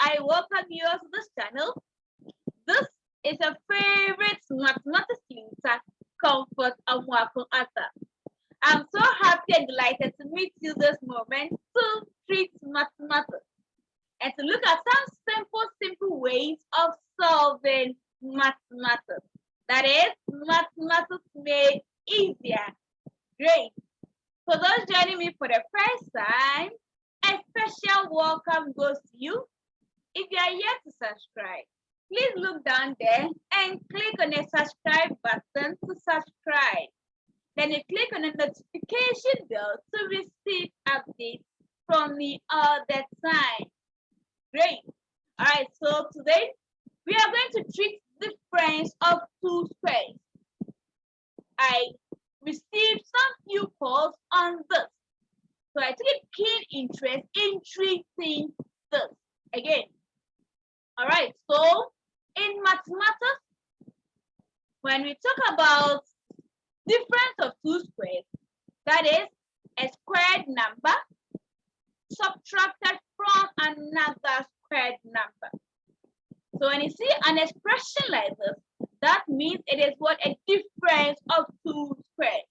I welcome you to this channel. This is a favorite mathematics tutor, Comfort Amwako Ata. I'm so happy and delighted to meet you this moment to treat mathematics and to look at some simple ways of solving mathematics. That is, mathematics made easier. Great. For those joining me for the first time, a special welcome goes to you. If you are yet to subscribe, please look down there and click on the subscribe button to subscribe. Then you click on the notification bell to receive updates from me all the time. Great. All right, so today we are going to treat difference of two squares. I received some few calls on this, so I took a keen interest in treating this again. All right, so in mathematics, when we talk about difference of two squares, that is a squared number subtracted from another squared number. So when you see an expression like this, that means it is what? A difference of two squares.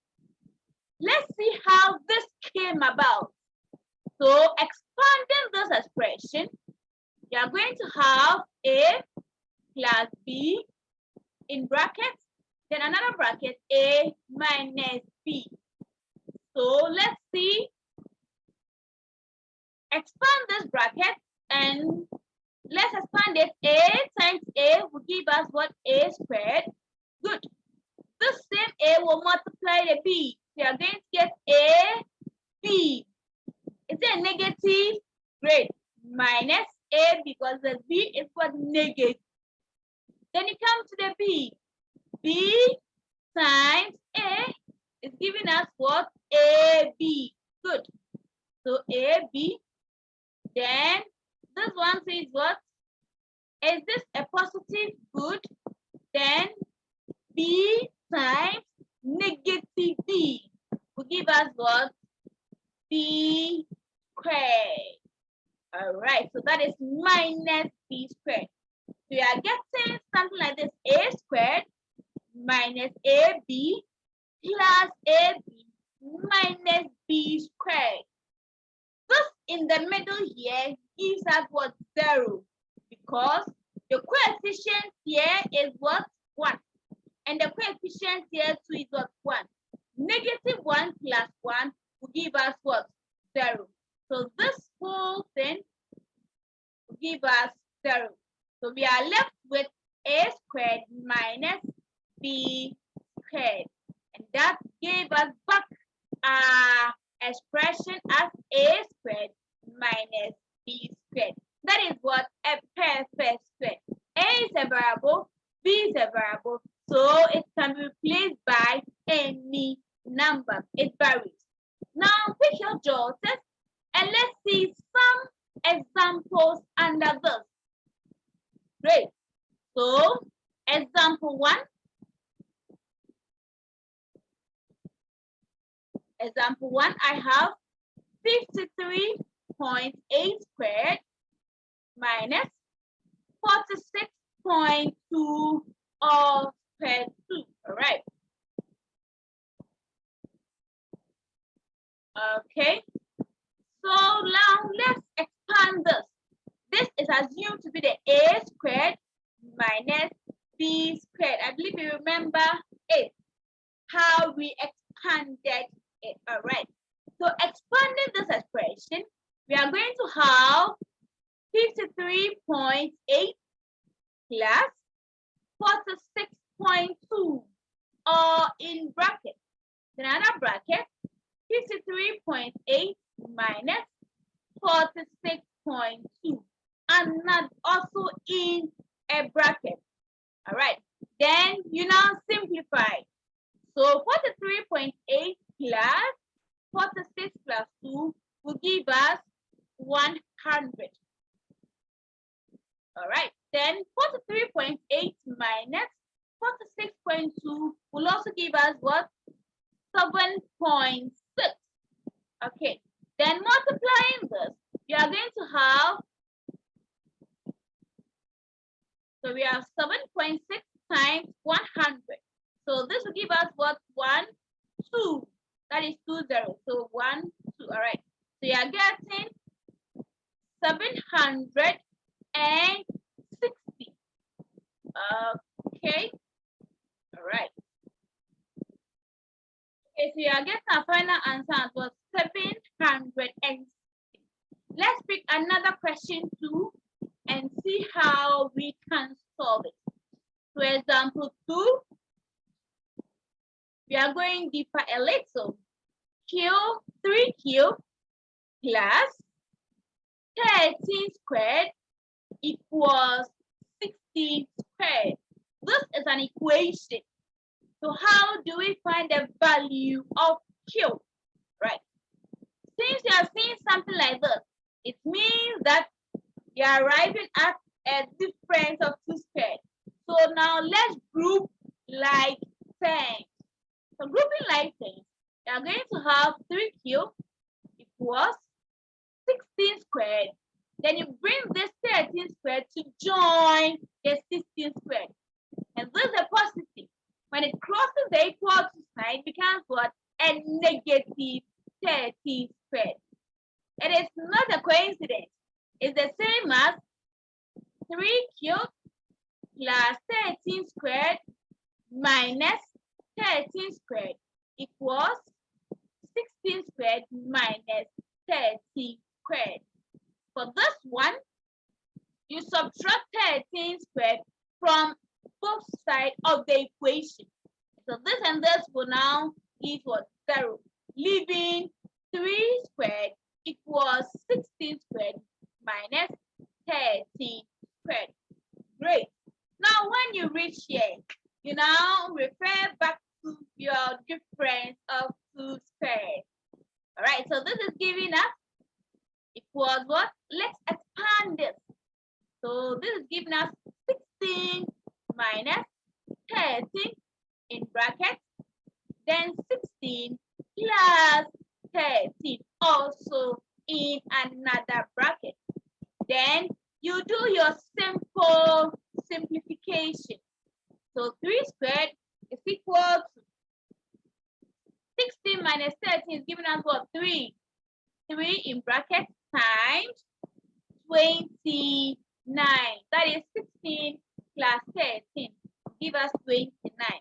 Let's see how this came about. So expanding this expression, you are going to have A plus B in brackets, then another bracket, A minus B. So let's see. Expand this bracket and let's expand it. A times A will give us what? A squared. Good. This same A will multiply the B. We are going to get A, B. Is it a negative? Great. Minus A because the B is what? Negative. Then you come to the B. B times A is giving us what? AB. Good. So AB. Then this one says what? Is this a positive? Good. Then B times negative B will give us what? B squared. All right, so that is minus B squared. So we are getting something like this: A squared minus AB plus AB minus B squared. This in the middle here gives us what? 0, because the coefficient here is what? 1. And the coefficient here too is what? 1. Negative 1 plus 1 will give us what? 0. So this whole thing will give us 0. So we are left with A squared minus B squared. And that gave us back our expression as A squared minus B squared. That is what? A perfect square. A is a variable, B is a variable, so it can be replaced by any number. It varies. Now pick your jotters and let's see some examples under this. Great. So example 1. Example 1, I have 53.8 squared minus 46.2 all squared 2. All right. Okay. So now let's expand this. This is assumed to be the A squared minus B squared. I believe you remember it, how we expanded it. All right. So expanding this expression, we are going to have 53.8 plus 46.2 all in bracket. Then another bracket, 53.8 minus 46.2, and not also in a bracket. All right. Then you now simplify. So 43.8 plus 46 plus 2 will give us 100. All right. Then 43.8 minus 46.2 will also give us what? 7.6. Okay. Then multiplying this, you are going to have So we have 7.6 times 100. So this will give us what? 1, 2. That is 2 zeros. So 1, 2. All right. So you are getting 760. Okay. All right. Okay, so you are getting a final answer as well, 760. Let's pick another question too and see how we can solve it. For example 2, we are going deeper a little. 3 cubed plus 13 squared equals 16 squared. This is an equation. So how do we find the value of Q? Right. Since you are seeing something like this, it means that you are arriving at a difference of 2 squared. So now let's group like things. So grouping like things, you are going to have 3 cubed equals 16 squared. Then you bring this 13 squared to join the 16 squared. And this is a positive. When it crosses the equal to sign, it becomes what? A negative 13 squared. It is not a coincidence. It's the same as 3 cubed plus 13 squared minus 13 squared equals 16 squared minus 13 squared. For this one, you subtract 13 squared from both sides of the equation. So this and this will now give what? 0, leaving 3 squared equals 16 squared minus 13 squared. Great. Now when you reach here, you now refer back to your difference of 2 squared. All right, so this is giving us equals what? Let's expand this. So this is giving us 16 minus 13 in brackets, then 16 plus 13 also in another bracket. Then you do your simple simplification. So 3 squared is equal to 16 minus 13 is giving us what? 3. 3 in brackets times 29. That is 16 plus 13. Give us 29.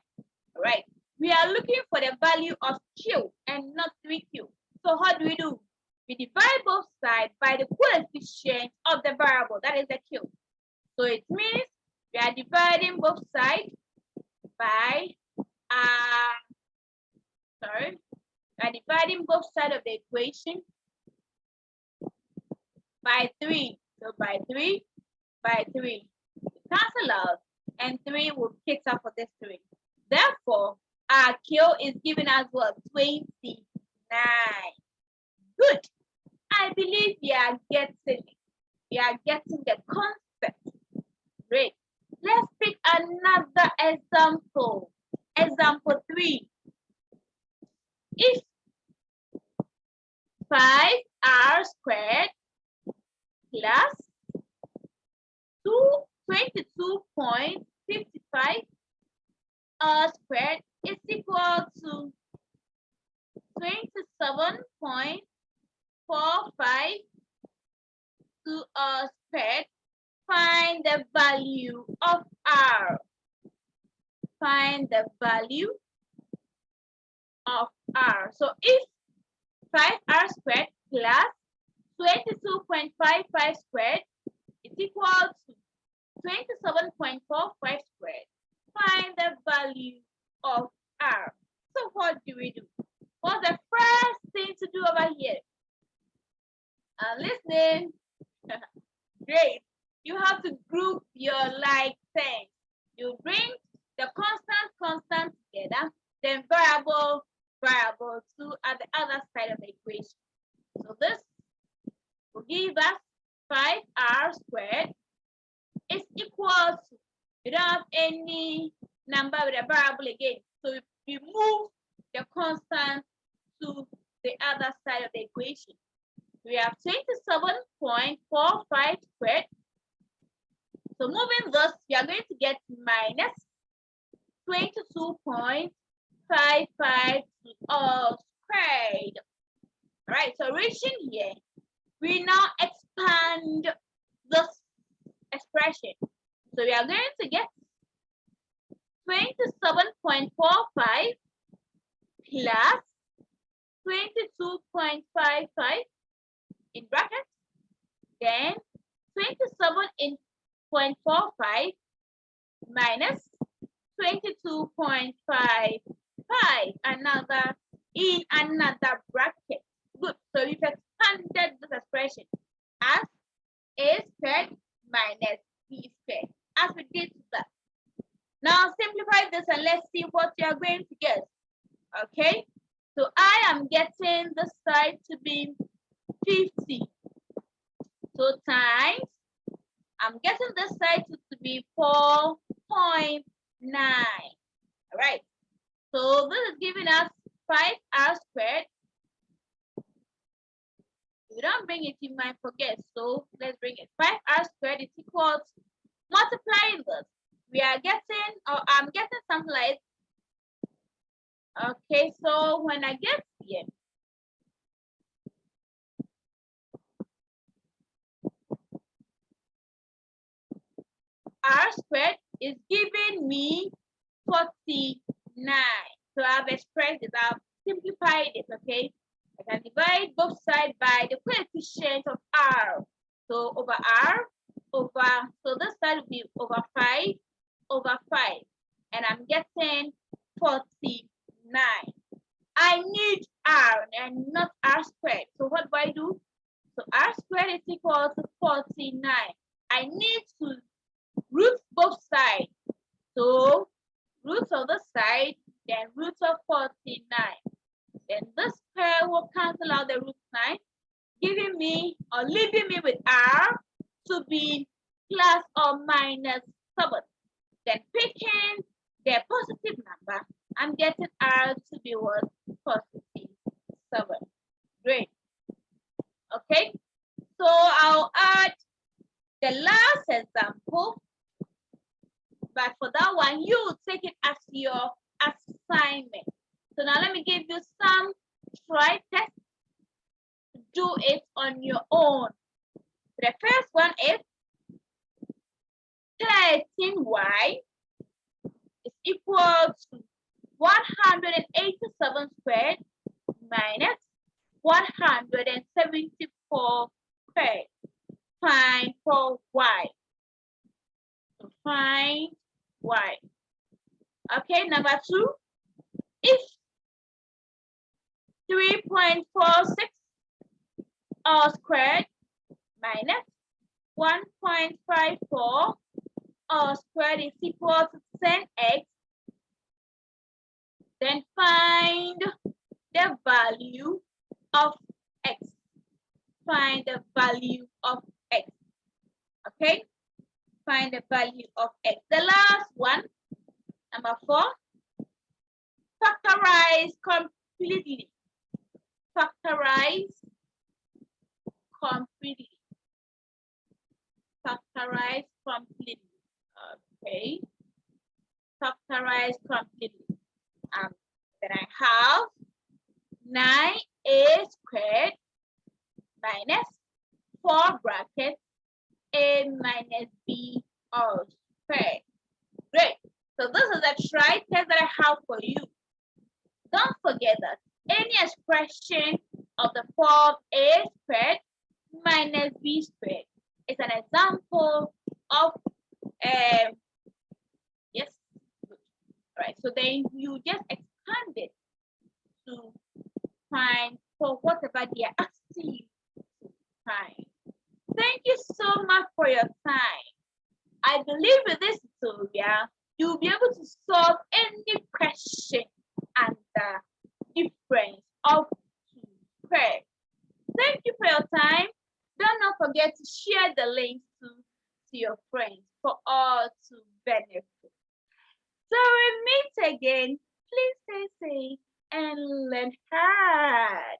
All right. We are looking for the value of Q and not 3Q. So how do? We divide both sides by the coefficient of the variable. That is the Q. So it means we are dividing both sides by we are dividing both sides of the equation by 3. So by 3, by 3. Cancel out, and 3 will pick up for this 3. Therefore, our Q is giving us what? 29. Good. I believe we are getting it. We are getting the concept. Great. Let's pick another example. Example 3. If 5r squared plus 22.55 r squared is equal to 27.45 to r squared, find the value of r. Find the value of r. So if 5r squared plus 22.55 squared is equal to 27.45 squared, find the value of r. So what do? What's the first thing to do over here? Listening. Great. You have to group your like things. You bring the constant together, then variable to at the other side of the equation. So this will give us 5r squared is equal to, we don't have any number with a variable again. So we move the constant to the other side of the equation. We have 27.45 squared So moving this, you are going to get minus 22.55 all squared. All right, so reaching here, we now expand this expression. So we are going to get 27.45 plus 22.55 in brackets, then 27.45 minus 22.55 another in another bracket. Good. So we've expanded this expression as a squared minus b squared, as we did that. Now simplify this and let's see what you are going to get. Okay, so I am getting this side to be 50. So times, I'm getting this side to be 4.9. All right, so this is giving us 5r squared. If you don't bring it, you might forget. So let's bring it. 5r squared is equal to, multiplying this, we are getting, or I'm getting something like, okay, so when I get here, r squared is giving me 49. So I've expressed it, I've simplified it, okay? I can divide both sides by the coefficient of r. So over r, over, so this side will be over 5 over 5. And I'm getting 49. I need r and not r squared. So what do? So r squared is equal to 49. I need to root both sides. So root of the side, then root of 49. Then this pair will cancel out the root sign, giving me or leaving me with r to be plus or minus 7. Then picking the positive number, I'm getting r to be what? Positive 7. Great. Okay, so I'll add the last example, but for that one, you take it as your assignment. So now let me give you some try tests. Do it on your own. The first one is 13y is equal to 187 squared minus 174 squared. Find for y. So find y. Okay, number 2. If 3.46 all squared minus 1.54 all squared is equal to 10x, then find the value of x. Find the value of x. Okay, find the value of x. The last one, number 4, factorize completely. Factorize completely. Factorize completely. Okay. Factorize completely. Then I have 9a squared minus 4 brackets a minus b all squared. Great. So this is a try test that I have for you. Don't forget that any expression of the form a squared minus b squared is an example of yes. Good. All right. So then you just expand it to find for whatever they are asking you to find. Thank you so much for your time. I believe with this tutorial, you'll be able to solve any question and the difference of two squares. Thank you for your time. Do not forget to share the link to your friends for all to benefit. So we meet again. Please stay safe and learn hard.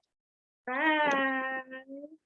Bye.